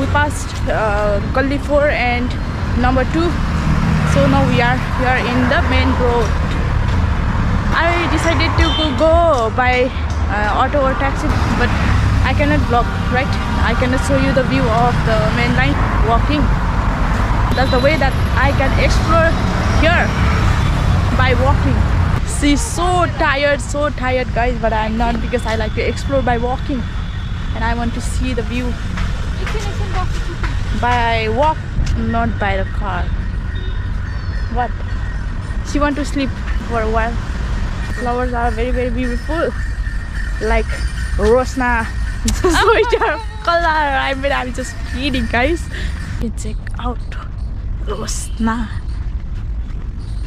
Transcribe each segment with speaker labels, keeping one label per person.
Speaker 1: we passed Gully 4 and number 2. So now we are here in the main road. I decided to go by auto or taxi, but I cannot vlog, right? I cannot show you the view of the main line walking. That's the way that I can explore here, by walking. She's so tired guys, but I'm not, because I like to explore by walking and I want to see the view by walk, not by the car. What? She want to sleep for a while. Flowers are very beautiful, like Rosna. Sweeter color. I mean, I'm just kidding, guys. You check out Rosna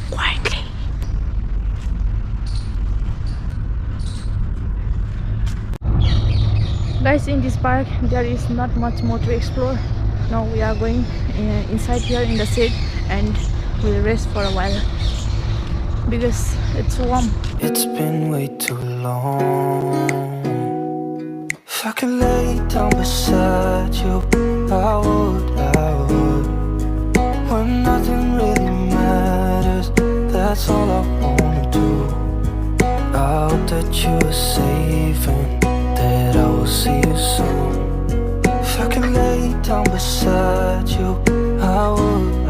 Speaker 1: quietly. Guys, in this park there is not much more to explore. Now we are going inside here in the shade and we'll rest for a while because it's warm.
Speaker 2: It's been way too long. If I could lay down beside you, I would. When nothing really matters, that's all I wanna do. I hope that you are safe and that I will see you soon. If I could lay down beside you, I would.